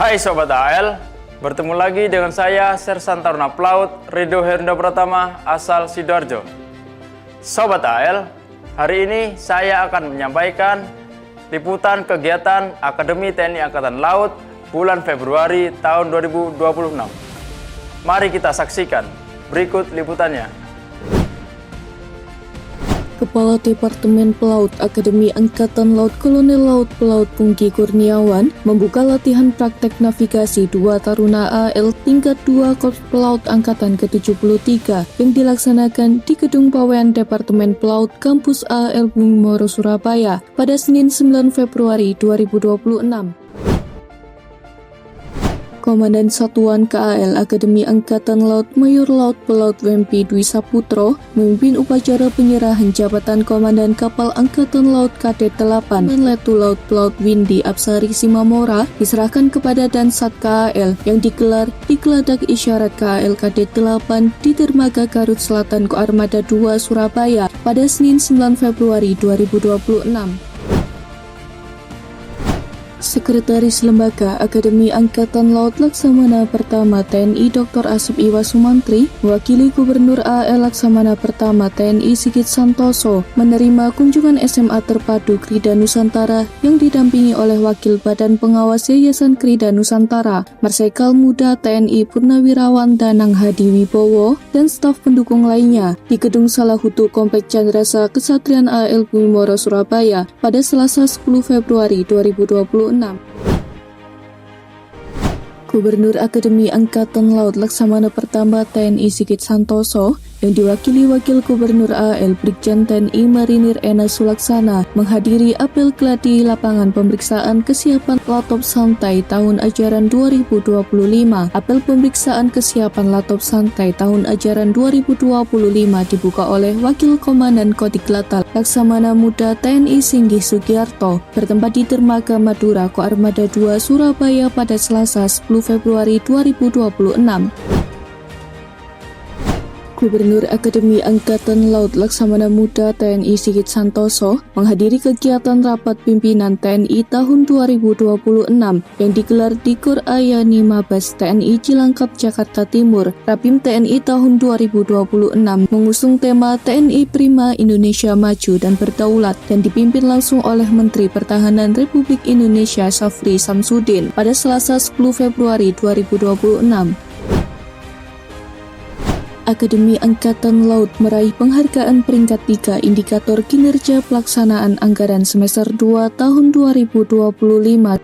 Hai Sobat AL, bertemu lagi dengan saya Sersan Taruna Pelaut Ridho Herunda Pratama asal Sidoarjo. Sobat AL, hari ini saya akan menyampaikan liputan kegiatan Akademi TNI Angkatan Laut bulan Februari tahun 2026. Mari kita saksikan berikut liputannya. Kepala Departemen Pelaut Akademi Angkatan Laut Kolonel Laut Pelaut Pungki Kurniawan membuka latihan praktek navigasi 2 Taruna AL tingkat 2 Korps Pelaut Angkatan ke-73 yang dilaksanakan di Gedung Pawean Departemen Pelaut Kampus AL Bumi Moro Surabaya pada Senin 9 Februari 2026. Komandan Satuan KAL Akademi Angkatan Laut Mayor Laut Pelaut Wempi Dwi Saputro memimpin upacara penyerahan jabatan Komandan Kapal Angkatan Laut Kadet 8 Menletu Laut Pelaut Windy Apsari Simamora diserahkan kepada Dansat KAL yang digelar di Geladak Isyarat KAL Kadet 8 di Dermaga Garut Selatan Koarmada 2 Surabaya pada Senin 9 Februari 2026. Sekretaris Lembaga Akademi Angkatan Laut Laksamana Pertama TNI Dr. Asep Iwa Sumantri mewakili Gubernur AL Laksamana Pertama TNI Sigit Santoso menerima kunjungan SMA Terpadu Krida Nusantara yang didampingi oleh Wakil Badan Pengawas Yayasan Krida Nusantara, Marsikal Muda TNI Purnawirawan Danang Hadi Wibowo, dan staf pendukung lainnya di Gedung Salahutu Komplek Chandrasa Kesatrian AL Bumi Moro Surabaya pada Selasa 10 Februari 2026. Gubernur Akademi Angkatan Laut Laksamana Pertama TNI Sigit Santoso yang diwakili Wakil Gubernur AL Brigjen TNI Marinir Ena Sulaksana menghadiri apel gladi lapangan pemeriksaan kesiapan Latop Santai tahun ajaran 2025. Apel pemeriksaan kesiapan Latop Santai tahun ajaran 2025 dibuka oleh Wakil Komandan Kodik Latal Laksamana Muda TNI Singgih Sugiarto bertempat di Dermaga Madura Koarmada 2 Surabaya pada Selasa 10 Februari 2026. Gubernur Akademi Angkatan Laut Laksamana Muda TNI Sigit Santoso menghadiri kegiatan rapat pimpinan TNI tahun 2026 yang digelar di Gor Ayani Mabes TNI Cilangkap Jakarta Timur. Rapim TNI tahun 2026 mengusung tema TNI Prima Indonesia Maju dan Berdaulat dan dipimpin langsung oleh Menteri Pertahanan Republik Indonesia Syafri Samsudin pada Selasa 10 Februari 2026. Akademi Angkatan Laut meraih penghargaan peringkat 3 indikator kinerja pelaksanaan anggaran semester 2 tahun 2025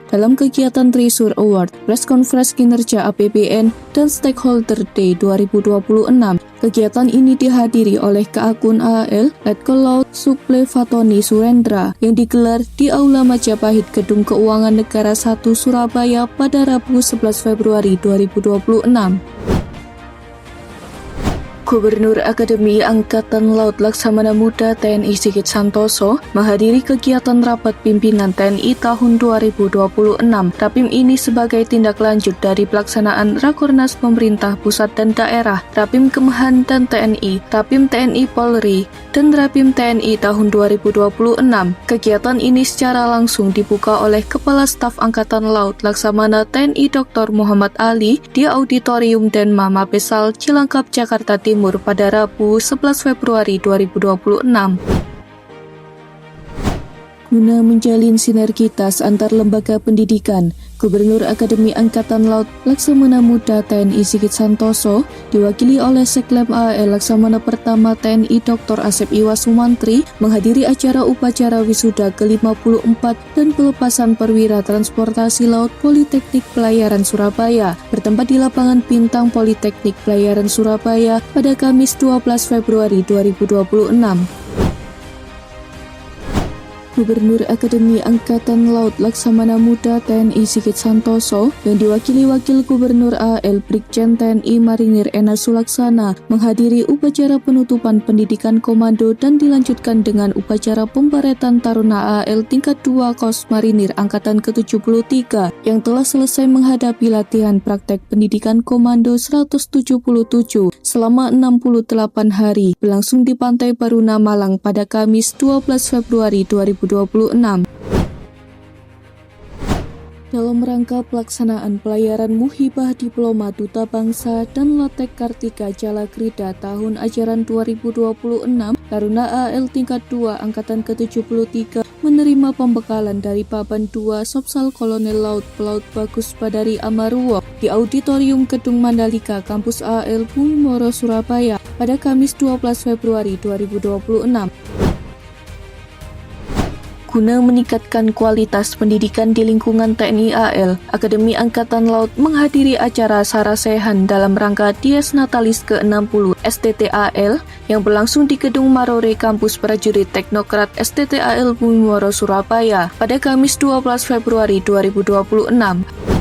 dalam kegiatan Trisur Award, Press Conference Kinerja APBN, dan Stakeholder Day 2026. Kegiatan ini dihadiri oleh Keakun AL Letkol Laut Suple Fatoni Surendra yang digelar di Aula Majapahit Gedung Keuangan Negara 1 Surabaya pada Rabu 11 Februari 2026. Gubernur Akademi Angkatan Laut Laksamana Muda TNI Sigit Santoso menghadiri kegiatan rapat pimpinan TNI tahun 2026. Rapim ini sebagai tindak lanjut dari pelaksanaan Rakornas Pemerintah Pusat dan Daerah, Rapim Kemhan dan TNI, Rapim TNI Polri, dan Rapim TNI tahun 2026. Kegiatan ini secara langsung dibuka oleh Kepala Staf Angkatan Laut Laksamana TNI Dr. Muhammad Ali di Auditorium Denma Mabesal Cilangkap Jakarta Timur pada Rabu 11 Februari 2026. Guna menjalin sinergitas antar lembaga pendidikan, Gubernur Akademi Angkatan Laut Laksamana Muda TNI Sigit Santoso diwakili oleh Seklem AL Laksamana Pertama TNI Dr. Asep Iwa Sumantri menghadiri acara upacara wisuda ke-54 dan pelepasan perwira transportasi laut Politeknik Pelayaran Surabaya bertempat di lapangan Bintang Politeknik Pelayaran Surabaya pada Kamis 12 Februari 2026. Gubernur Akademi Angkatan Laut Laksamana Muda TNI Sigit Santoso yang diwakili Wakil Gubernur AL Brigjen TNI Marinir Ena Sulaksana menghadiri upacara penutupan pendidikan komando dan dilanjutkan dengan upacara pembaretan Taruna AL tingkat 2 Kos Marinir Angkatan ke-73 yang telah selesai menghadapi latihan praktek pendidikan komando 177 selama 68 hari berlangsung di Pantai Baruna Malang pada Kamis 12 Februari 2026. dalam rangka pelaksanaan pelayaran Muhibah Diploma Duta Bangsa dan Latek Kartika Jalakrida tahun ajaran 2026, Taruna AL tingkat 2 Angkatan ke-73 menerima pembekalan dari Paban 2 Sopsal Kolonel Laut Pelaut Bagus Badari Amaruwo di Auditorium Gedung Mandalika Kampus AL Bumi Moro, Surabaya pada Kamis 12 Februari 2026. Guna meningkatkan kualitas pendidikan di lingkungan TNI AL, Akademi Angkatan Laut menghadiri acara Sarasehan dalam rangka Dies Natalis ke-60 STTAL yang berlangsung di Gedung Marore Kampus Prajurit Teknokrat STTAL Bumi Moro, Surabaya pada Kamis 12 Februari 2026.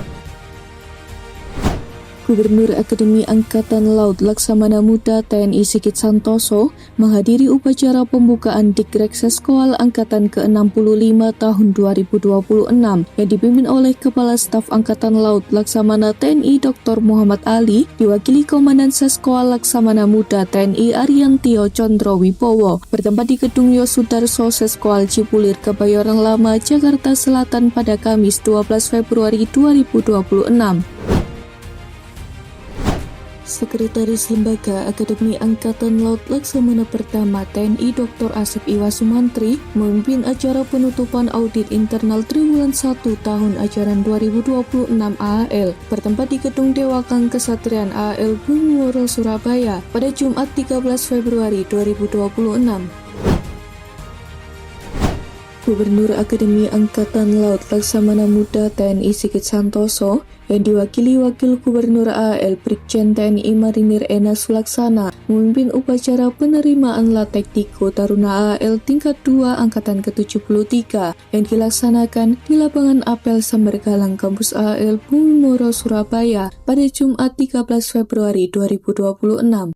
Gubernur Akademi Angkatan Laut Laksamana Muda TNI Sigit Santoso menghadiri upacara pembukaan Dikrek Seskoal Angkatan ke-65 tahun 2026 yang dipimpin oleh Kepala Staf Angkatan Laut Laksamana TNI Dr. Muhammad Ali, diwakili Komandan Seskoal Laksamana Muda TNI Ariantio Condro Wibowo, bertempat di Gedung Yosudarso Seskoal Cipulir, Kebayoran Lama, Jakarta Selatan pada Kamis 12 Februari 2026. Sekretaris Lembaga Akademi Angkatan Laut Laksamana Pertama TNI Dr. Asep Iwa Sumantri memimpin acara penutupan audit internal triwulan 1 tahun ajaran 2026 AAL bertempat di Gedung Dewakang Kesatrian AAL Bumi Moro, Surabaya pada Jumat 13 Februari 2026. Gubernur Akademi Angkatan Laut Laksamana Muda TNI Sigit Santoso yang diwakili Wakil Gubernur AAL Brigjen TNI Marinir Ena Sulaksana memimpin upacara penerimaan Latek Diko Taruna AAL tingkat 2 Angkatan ke-73 yang dilaksanakan di lapangan apel Sambergalang Kampus AAL Bumi Moro, Surabaya pada Jumat 13 Februari 2026.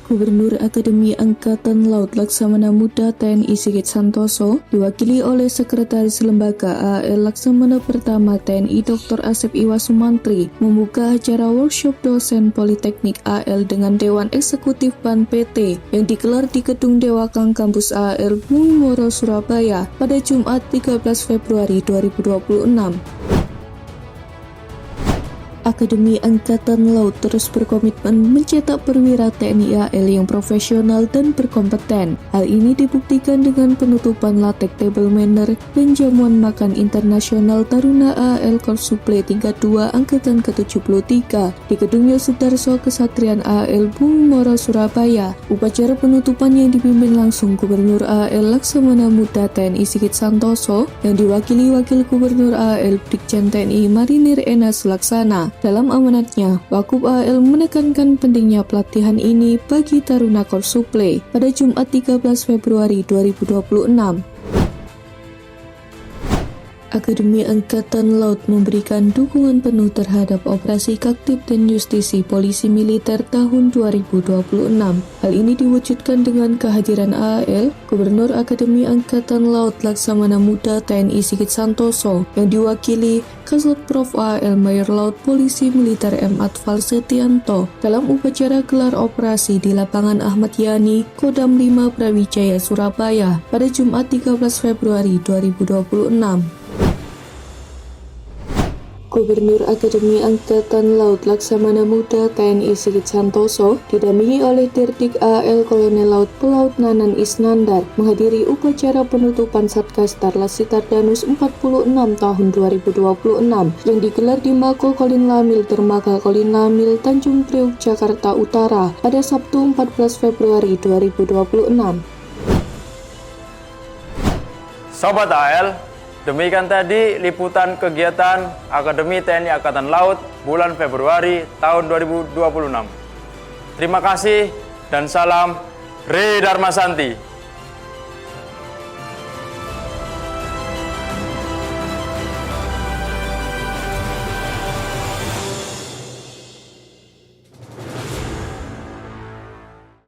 Gubernur Akademi Angkatan Laut Laksamana Muda TNI Sigit Santoso diwakili oleh Sekretaris Lembaga AAL Laksamana Pertama TNI Dr. Asep Iwa Sumantri membuka acara workshop dosen Politeknik AAL dengan Dewan Eksekutif BAN PT yang digelar di Gedung Dewakang Kampus AAL Bumi Moro, Surabaya pada Jumat 13 Februari 2026. Akademi Angkatan Laut terus berkomitmen mencetak perwira TNI AL yang profesional dan berkompeten. Hal ini dibuktikan dengan penutupan Latek Table Manner dan jamuan makan internasional Taruna AL Korsuple tingkat 2 Angkatan ke-73 di Gedung Yosudarso Kesatrian AL Bumi Moro, Surabaya. Upacara penutupan yang dipimpin langsung Gubernur AL Laksamana Muda TNI Sigit Santoso yang diwakili Wakil Gubernur AL Brigjen TNI Marinir Ena Sulaksana. Dalam amanatnya, Wakub AL menekankan pentingnya pelatihan ini bagi Taruna Korsuple pada Jumat 13 Februari 2026. Akademi Angkatan Laut memberikan dukungan penuh terhadap operasi Kaktif dan Justisi Polisi Militer tahun 2026. Hal ini diwujudkan dengan kehadiran AAL, Gubernur Akademi Angkatan Laut Laksamana Muda TNI Sigit Santoso yang diwakili Kasat Prof AAL Mayor Laut Polisi Militer M. Atfal Setianto dalam upacara gelar operasi di Lapangan Ahmad Yani, Kodam 5 Brawijaya, Surabaya pada Jumat 13 Februari 2026. Gubernur Akademi Angkatan Laut Laksamana Muda TNI Sigit Santoso didampingi oleh Dirdik AAL Kolonel Laut Pelaut Nanan Isnandar menghadiri upacara penutupan Satgas Tarlas Sitardanus 46 tahun 2026 yang digelar di Mako Kolin Lamil Dermaga Kolin Lamil Tanjung Priuk, Jakarta Utara pada Sabtu 14 Februari 2026. Sobat AL, demikian tadi liputan kegiatan Akademi TNI Angkatan Laut bulan Februari tahun 2026. Terima kasih dan salam Re Dharma Santi.